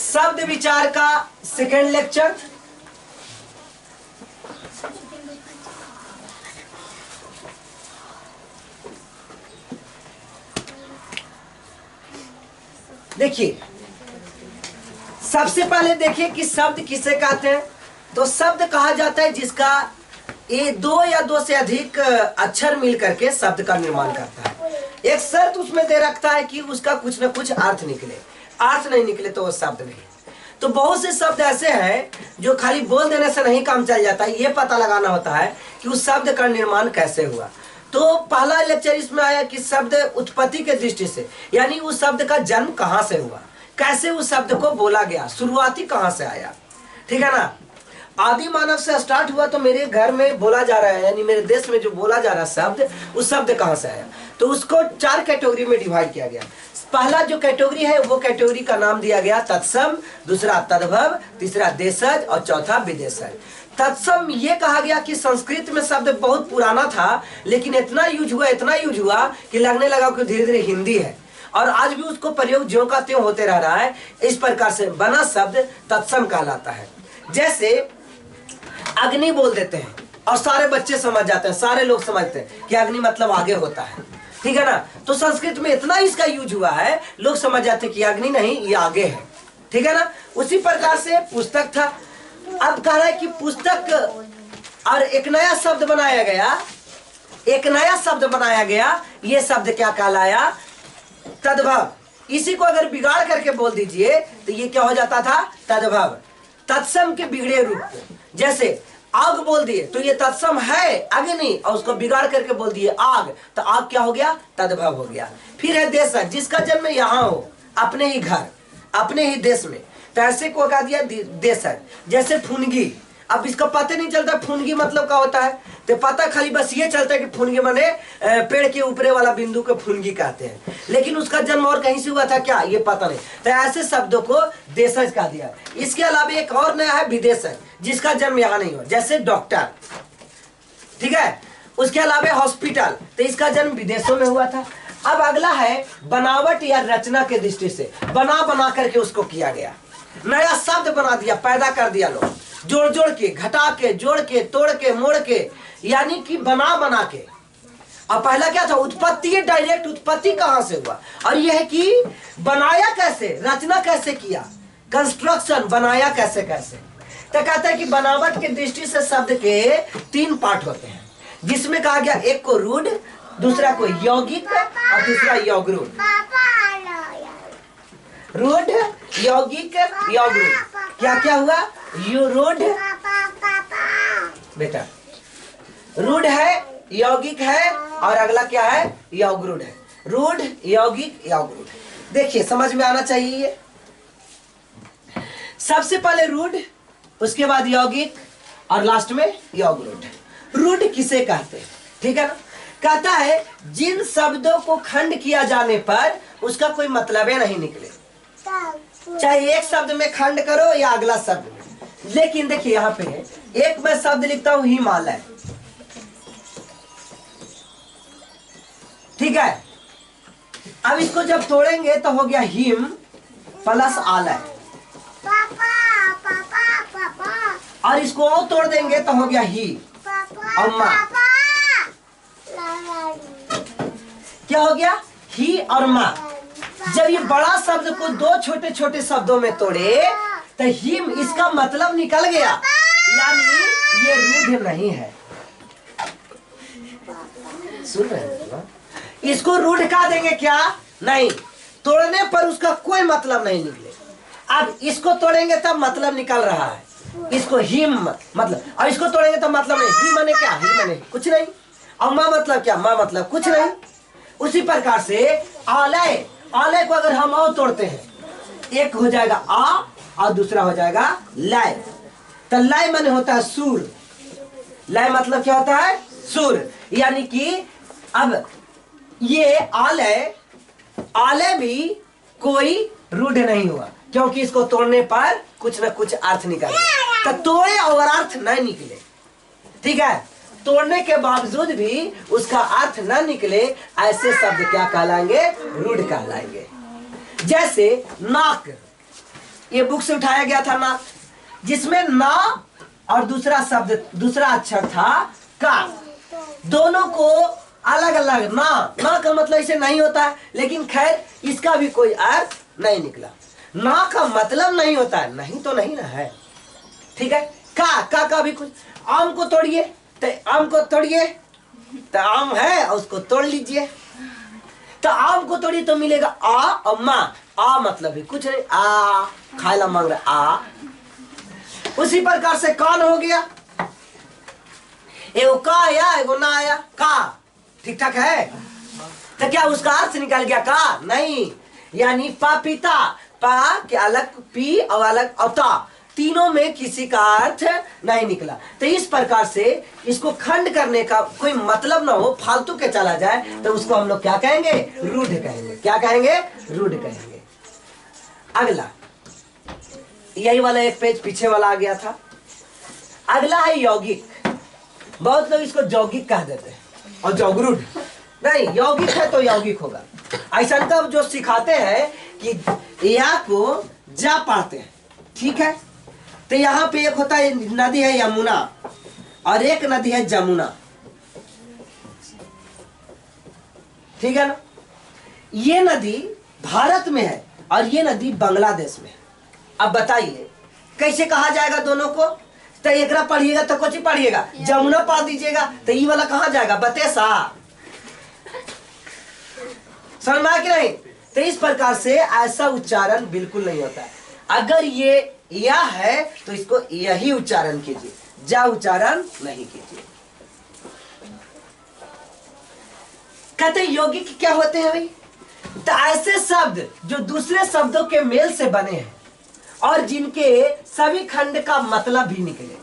शब्द विचार का सेकेंड लेक्चर। देखिए, सबसे पहले देखिए कि शब्द किसे कहते हैं। तो शब्द कहा जाता है जिसका ये दो या दो से अधिक अक्षर मिल करके शब्द का निर्माण करता है। एक शर्त उसमें दे रखता है कि उसका कुछ न कुछ अर्थ निकले, अर्थ नहीं निकले तो वो शब्द नहीं। तो बहुत से शब्द ऐसे हैं जो खाली बोल देने से नहीं काम चल जाता है, ये पता लगाना होता है कि उस शब्द का निर्माण कैसे हुआ। तो पहला लेक्चर इसमें आया कि शब्द उत्पत्ति के दृष्टि से, यानी उस शब्द का जन्म कहाँ से हुआ, कैसे उस शब्द को बोला गया, शुरुआती कहाँ से आया, ठीक है ना। आदि मानव से स्टार्ट हुआ तो मेरे घर में बोला जा रहा है, यानी मेरे देश में जो बोला जा रहा है शब्द, उस शब्द कहाँ से आया। तो उसको चार कैटेगरी में डिवाइड किया गया। पहला जो कैटेगरी है वो कैटेगरी का नाम दिया गया तत्सम, दूसरा तद्भव, तीसरा देशज और चौथा विदेशज। तत्सम ये कहा गया कि संस्कृत में शब्द बहुत पुराना था, लेकिन इतना यूज हुआ कि लगने लगा कि धीरे धीरे हिंदी है, और आज भी उसको प्रयोग ज्यों का त्यों होते रह रहा है। इस प्रकार से बना शब्द तत्सम कहलाता है। जैसे अग्नि बोल देते हैं और सारे बच्चे समझ जाते हैं, सारे लोग समझते हैं कि अग्नि मतलब आगे होता है, ठीक है ना। तो संस्कृत में इतना इसका यूज हुआ है, लोग समझ जाते हैं कि अग्नि नहीं, ये आगे है, ठीक है ना। उसी प्रकार से पुस्तक था। अब कह रहा है कि पुस्तक, और एक नया शब्द बनाया गया, ये शब्द क्या कहलाया, तद्भव। इसी को अगर बिगाड़ करके बोल दीजिए तो ये क्या हो जाता था, तद्भव। तत्सम के बिगड़े रूप। जैसे आग बोल दिए तो ये तत्सम है अग्नि, और उसको बिगाड़ करके बोल दिए आग, तो आग क्या हो गया, तद्भव हो गया। फिर है देशज, जिसका जन्म यहाँ हो, अपने ही घर, अपने ही देश में, तो ऐसे को कहा दिया देशज। जैसे फुनगी, अब इसका पता नहीं चलता फुनगी मतलब क्या होता है, तो पता खाली बस ये चलता है कि फुनगी माने पेड़ के ऊपरे वाला बिंदु को फुनगी कहते हैं, लेकिन उसका जन्म और कहीं से हुआ था क्या, ये पता नहीं। तो ऐसे शब्दों को देशज कहा दिया। इसके अलावा एक और नया है विदेशज, जिसका जन्म यहाँ नहीं हुआ, जैसे डॉक्टर, ठीक है। उसके अलावा हॉस्पिटल, तो इसका जन्म विदेशों में हुआ था। अब अगला है बनावट या रचना के दृष्टि से, बना करके उसको किया गया, नया शब्द बना दिया, पैदा कर दिया लोग, जोड़ के, घटा के, जोड़ के, तोड़ के, मोड़ के, यानी कि बना के। अब पहला क्या था, उत्पत्ति, डायरेक्ट उत्पत्ति कहां से हुआ, और यह है कि बनाया कैसे, रचना कैसे किया, कंस्ट्रक्शन, बनाया कैसे। तो कहता है कि बनावट के दृष्टि से शब्द के तीन पार्ट होते हैं, जिसमें कहा गया एक को रूढ़, दूसरा को यौगिक और तीसरा यौगरूढ़। रूढ़, यौगिक, यौगरूढ़। क्या हुआ, रूढ़, बेटा रूढ़ है, यौगिक है, और अगला क्या है, यौगरूढ़ है। रूढ़, यौगिक, यौगरूढ़। देखिए समझ में आना चाहिए। सबसे पहले रूढ़, उसके बाद यौगिक, और लास्ट में यौगरूढ़। रूढ़ किसे कहते हैं, ठीक है ना। कहता है जिन शब्दों को खंड किया जाने पर उसका कोई मतलब नहीं निकले, चाहे एक शब्द में खंड करो या अगला शब्द में। लेकिन देखिए यहाँ पे एक मैं शब्द लिखता हूं हिमालय, ठीक है। अब इसको जब तोड़ेंगे तो हो गया हिम प्लस आलय, और इसको और तोड़ देंगे तो हो गया ही और माँ। क्या हो गया, ही और माँ। जब ये बड़ा शब्द को दो छोटे छोटे शब्दों में तोड़े तो हिम, इसका मतलब निकल गया, यानी ये रूढ़ नहीं है। सुन रहे हैं, इसको रूढ़ कहा देंगे क्या, नहीं, तोड़ने पर उसका कोई मतलब नहीं निकले। अब इसको तोड़ेंगे तब मतलब निकल रहा है, इसको हिम मतलब, और इसको तोड़ेंगे तो मतलब नहीं। ही माने क्या, ही माने कुछ नहीं, और माँ मतलब क्या, माँ मतलब कुछ नहीं। उसी प्रकार से आलय, आलय को अगर हम और तोड़ते हैं, एक हो जाएगा आ और दूसरा हो जाएगा लय। तो लय माने होता है सुर, लय मतलब क्या होता है, सुर। यानी कि अब ये आलय, आलय भी कोई रूढ़ नहीं हुआ, क्योंकि इसको तोड़ने पर कुछ न कुछ अर्थ निकले। तो तोड़े और अर्थ नहीं निकले, ठीक है। तोड़ने के बावजूद भी उसका अर्थ न निकले, ऐसे शब्द क्या कहलाएंगे? रूढ़ कहलाएंगे। जैसे नाक, ये बुक से उठाया गया था नाक, जिसमें ना और दूसरा शब्द, दूसरा अक्षर था का। दोनों को अलग अलग, ना का मतलब इसे नहीं होता है, लेकिन खैर इसका भी कोई अर्थ नहीं निकला। ना का मतलब नहीं होता है, नहीं तो नहीं ना है, ठीक है। का भी कुछ, आम को तोड़िए तो आम को तोड़िए तो आम है और उसको तोड़ लीजिए, तो आम को तोड़िए तो मिलेगा आ और माँ। आ मतलब भी कुछ नहीं, आ खायला मांग रहा आ। उसी प्रकार से कान हो गया, एगो का आया एगो ना आया, का ठीक ठाक है, तो क्या उसका अर्थ निकल गया का? नहीं, यानी पपीता, पा के अलग पी और अलग अवता, तीनों में किसी का अर्थ नहीं निकला। तो इस प्रकार से इसको खंड करने का कोई मतलब ना हो, फालतू के चला जाए, तो उसको हम लोग क्या कहेंगे? रूढ़ कहेंगे। क्या कहेंगे? रूढ़ कहेंगे। अगला, यही वाला एक पेज पीछे वाला आ गया था। अगला है यौगिक। बहुत लोग इसको यौगिक कह देते हैं और जौगरूढ़ नहीं, यौगिक है तो यौगिक होगा। ऐसा तब जो सिखाते हैं कि या को जा पढ़ते हैं, ठीक है। तो यहाँ पे एक होता है नदी है यमुना और एक नदी है जमुना, ठीक है ना। ये नदी भारत में है और ये नदी बांग्लादेश में है। अब बताइए कैसे कहा जाएगा दोनों को? तो एक पढ़िएगा तो कुछ ही पढ़िएगा, जमुना पढ़ दीजिएगा तो ये वाला कहाँ जाएगा? बतेसा, समझ में आया कि नहीं? तो इस प्रकार से ऐसा उच्चारण बिल्कुल नहीं होता है। अगर ये या है तो इसको यही उच्चारण कीजिए, जा उच्चारण नहीं कीजिए। कहते यौगिक क्या होते हैं भाई? तो ऐसे शब्द जो दूसरे शब्दों के मेल से बने हैं और जिनके सभी खंड का मतलब भी निकले।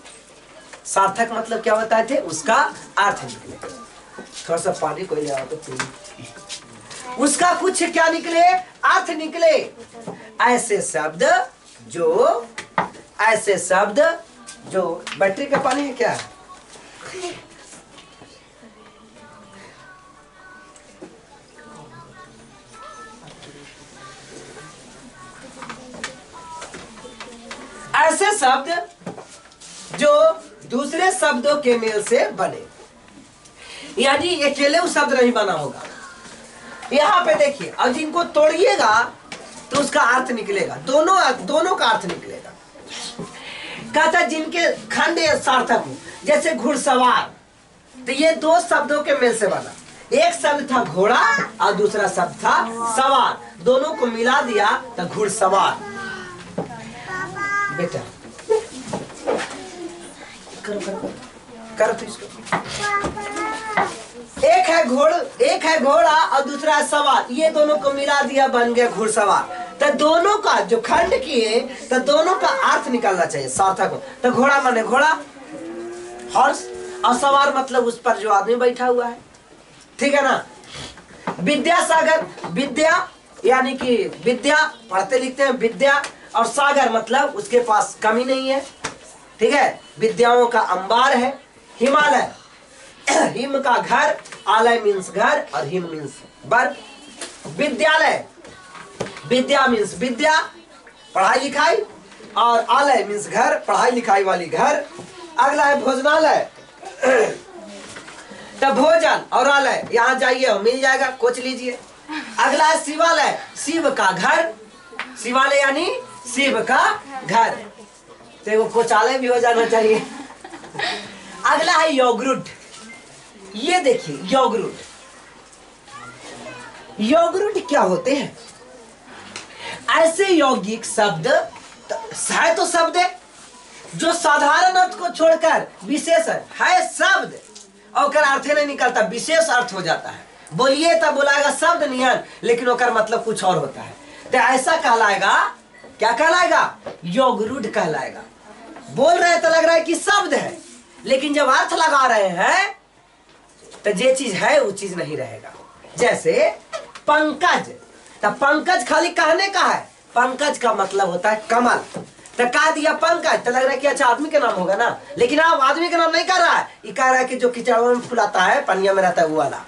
सार्थक मतलब क्या होता है? उसका अर्थ निकले। थोड़ा सा पानी कोई ले आओ तो पी। उसका कुछ क्या निकले? अर्थ निकले। ऐसे शब्द जो बैटरी का पानी है क्या? ऐसे शब्द जो दूसरे शब्दों के मेल से बने, यानी अकेले वो शब्द नहीं बना होगा। यहाँ पे देखिए, और जिनको तोड़िएगा तो उसका अर्थ निकलेगा, दोनों का अर्थ निकलेगा। कहता जिनके खंड सार्थक हो, जैसे घुड़सवार, तो ये दो शब्दों के मेल से बना। एक शब्द था घोड़ा और दूसरा शब्द था सवार, दोनों को मिला दिया तो घुड़सवार। बेटा करो तो इसको। एक है घोड़ा और दूसरा है सवार, ये दोनों को मिला दिया बन गया घुड़सवार। तो दोनों का जो खंड किए तो दोनों का अर्थ निकलना चाहिए सार्थक हो। तो घोड़ा माने घोड़ा, हॉर्स, और सवार मतलब उस पर जो आदमी बैठा हुआ है, ठीक है ना। विद्यासागर, विद्या यानी कि विद्या पढ़ते लिखते हैं, विद्या, और सागर मतलब उसके पास कमी नहीं है, ठीक है। विद्याओं का अंबार है। हिमालय, हिम का घर, आलय मीन्स घर और हिम मीन्स बर्फ। विद्यालय, विद्या मीन्स विद्या पढ़ाई लिखाई, और आलय मीन्स घर, पढ़ाई लिखाई वाली घर। अगला है भोजनालय, तो भोजन और आलय, यहाँ जाइए और मिल जाएगा, कोच लीजिए। अगला है शिवालय, शिव का घर, शिवालय यानी शिव का घर, तो वो कोचालय भी हो जाना चाहिए। अगला है यौगरूढ़। ये देखिए यौगरूढ़, यौगरूढ़ क्या होते हैं? ऐसे यौगिक शब्द है तो शब्द है जो साधारण अर्थ को छोड़कर विशेष है शब्द, और अर्थ नहीं निकलता, विशेष अर्थ हो जाता है। बोलिए तब बोलाएगा शब्द नियन, लेकिन ओकर मतलब कुछ और होता है। तो ऐसा कहलाएगा, क्या कहलाएगा? यौगरूढ़ कहलाएगा। बोल रहे तो लग रहा है कि शब्द है, लेकिन जब अर्थ लगा रहे हैं तो जे चीज है वो चीज नहीं रहेगा। जैसे पंकज, तो पंकज खाली कहने का है, पंकज का मतलब होता है कमल। तो कह दिया पंकज, तो लग रहा है कि अच्छा आदमी का नाम होगा ना, लेकिन आप आदमी का नाम नहीं कर रहा है, ये कह रहा है कि जो कीचड़ों में फुलाता है, पनिया में रहता है वो वाला।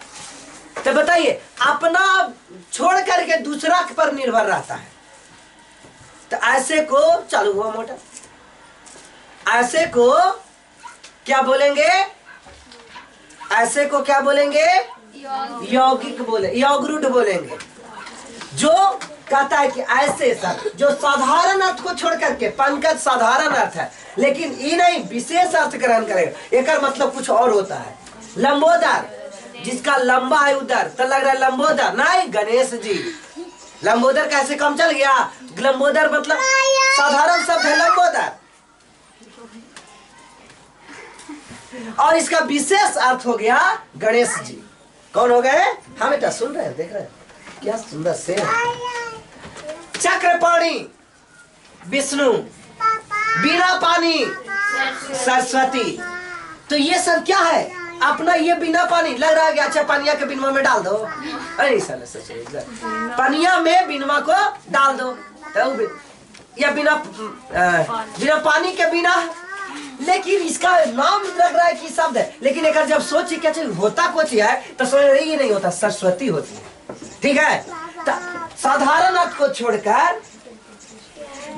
तो बताइए, अपना छोड़ करके दूसरा पर निर्भर रहता है। तो ऐसे को चालू हुआ मोटर, ऐसे को क्या बोलेंगे? ऐसे को क्या बोलेंगे? यौगिक बोले, यौगरूढ़ बोलेंगे। जो कहता है कि ऐसे सब जो साधारण अर्थ को छोड़ करके, पंकज साधारण अर्थ है, लेकिन ये नहीं विशेष अर्थ ग्रहण करेगा, एक मतलब कुछ और होता है। लंबोदर, जिसका लंबा है उधर, तो लग रहा है लंबोदर, नहीं गणेश जी। लंबोदर कैसे कम चल गया? लंबोदर मतलब साधारण शब्द है लंबोदर, और इसका विशेष अर्थ हो गया गणेश जी। कौन हो गए? हम बेटा सुन रहे हैं, देख रहे हैं, क्या सुंदर से। चक्रपाणी विष्णु, बिना पानी सरस्वती। तो ये सब क्या है? अपना ये बिना पानी, लग रहा है कि अच्छा पनिया के बिनवा में डाल दो, अरे साले सच पनिया में बिनवा को डाल दो, तो या बिना पानी के बिना। लेकिन इसका नाम लग रहा है कि शब्द है, लेकिन एक जब सोची क्या होता कुछ है तो सोच रही नहीं होता, सरस्वती होती है। ठीक है, साधारण अर्थ को छोड़कर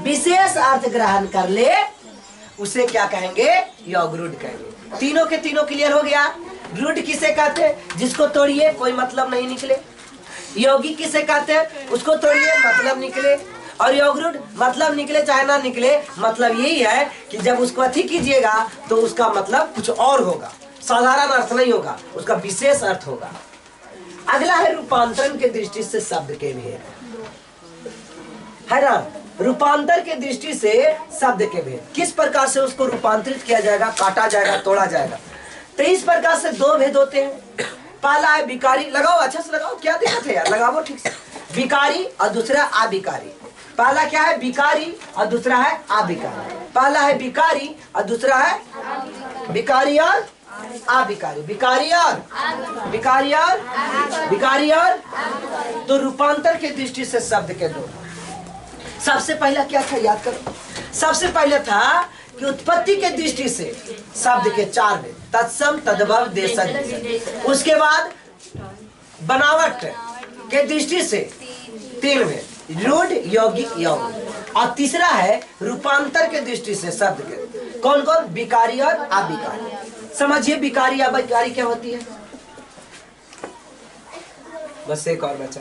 विशेष अर्थ ग्रहण कर ले, उसे क्या कहेंगे? यौगरूढ़ कहेंगे। तीनों के तीनों क्लियर हो गया। रूढ़ किसे कहते हैं? जिसको तोड़िए कोई मतलब नहीं निकले। योगी किसे कहते हैं? उसको तोड़िए मतलब निकले। और यौगरूढ़ मतलब निकले चाहे ना निकले, मतलब यही है कि जब उसको अति कीजिएगा तो उसका मतलब कुछ और होगा, साधारण अर्थ नहीं होगा, उसका विशेष अर्थ होगा। अगला है रूपांतरण के दृष्टि से शब्द के भेद, है ना। रूपांतर के दृष्टि से शब्द के भेद, किस प्रकार से उसको रूपांतरित किया जाएगा, काटा जाएगा, तोड़ा जाएगा। तो इस प्रकार से दो भेद होते हैं। पहला है विकारी, लगाओ अच्छा से लगाओ, क्या दिक्कत है यार, लगाओ ठीक से। विकारी और दूसरा अविकारी। पहला क्या है? विकारी और दूसरा है अविकारी। पहला है विकारी और दूसरा है विकारी और अविकारी। विकारी और विकारी और विकारी और। तो रूपांतर के दृष्टि से शब्द के दो। सबसे पहला क्या था याद करो? सबसे पहले था कि उत्पत्ति के दृष्टि से शब्द के चार भेद, तत्सम, तद्भव, देशज। उसके बाद बनावट के दृष्टि से तीन भेद, रूढ़, यौगिक, यौगिक। और तीसरा है रूपांतर के दृष्टि से शब्द के। कौन कौन? विकारी और अविकारी। समझिए विकारी अविकारी क्या होती है। बस एक और बचा।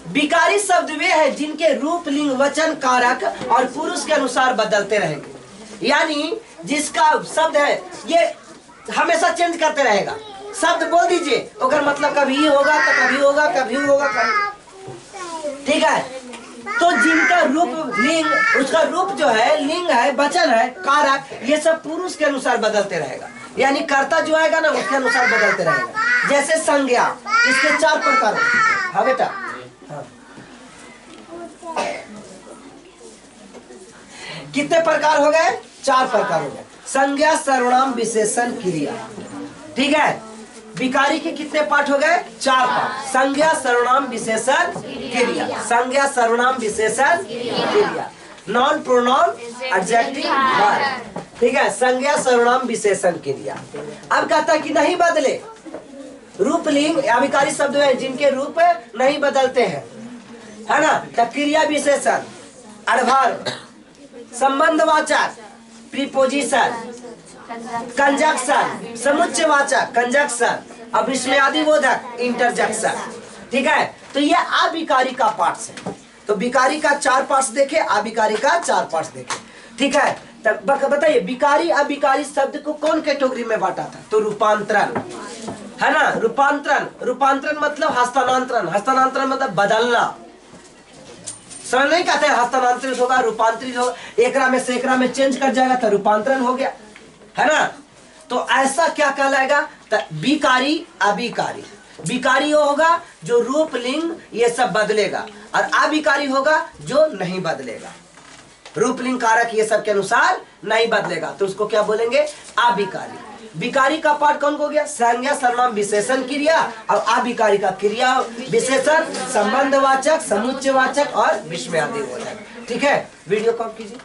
विकारी शब्द वे है जिनके रूप, लिंग, वचन, कारक और पुरुष के अनुसार बदलते रहेंगे। यानी जिसका शब्द है ये हमेशा चेंज करते रहेगा। शब्द बोल दीजिए, अगर मतलब कभी होगा तो कभी होगा, कभी होगा कभी। ठीक है, तो जिनका रूप, लिंग, उसका रूप जो है, लिंग है, वचन है, कारक, ये सब पुरुष के अनुसार बदलते रहेगा। यानी कर्ता जो आएगा ना उसके अनुसार बदलते रहेगा। जैसे संज्ञा, इसके चार प्रकार। हाँ बेटा, हाँ। कितने प्रकार हो गए? चार प्रकार हो गए। संज्ञा, सर्वनाम, विशेषण, क्रिया। ठीक है, विकारी के कितने पार्ट हो गए? चार पार्ट। संज्ञा, सर्वनाम, विशेषण, क्रिया। संज्ञा, सर्वनाम, विशेषण, क्रिया। Non pronoun, adjective, verb. ठीक है, संज्ञा, सर्वनाम, विशेषण, क्रिया। अब कहता है कि नहीं बदले रूप, लिंग, अविकारी शब्द है जिनके रूप नहीं बदलते हैं, है ना। तब क्रिया, विशेषण, एडवर्ब, संबंधवाचक, प्रीपोजिशन, कंजक्शन, समुच्चयवाचक, कंजक्शन, और विस्मयादिबोधक, इंटरजेक्शन। ठीक है, तो ये अविकारी का पार्ट्स है। तो विकारी का चार पार्ट्स देखे, अविकारी का चार पार्ट्स देखे। ठीक है, तब बताइए विकारी अविकारी शब्द को कौन कैटेगरी में बांटा था? तो रूपांतरण, है ना। रूपांतरण, रूपांतरण मतलब हस्तांतरण, हस्तांतरण मतलब बदलना। समझ नहीं कहते हस्तांतरित होगा, रूपांतरित होगा, एकरा में से एकरा में चेंज कर जाएगा तो रूपांतरण हो गया, है ना। तो ऐसा क्या कहलाएगा? विकारी अविकारी। विकारी होगा जो रूप, लिंग ये सब बदलेगा, और अविकारी होगा जो नहीं बदलेगा, रूप, लिंग, कारक ये सब के अनुसार नहीं बदलेगा, तो उसको क्या बोलेंगे? अविकारी। विकारी का पार्ट कौन हो गया? संज्ञा, सर्वनाम, विशेषण, क्रिया। और अविकारी का क्रिया, विशेषण, संबंधवाचक, समुच्चयवाचक और विस्मयादिबोधक। ठीक है, वीडियो कॉल कीजिए।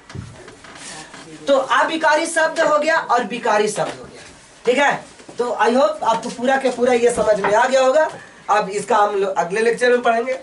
तो अविकारी शब्द हो गया और विकारी शब्द हो गया। ठीक है, तो आई होप आपको पूरा के पूरा ये समझ में आ गया होगा। अब इसका हम लोग अगले लेक्चर में पढ़ेंगे।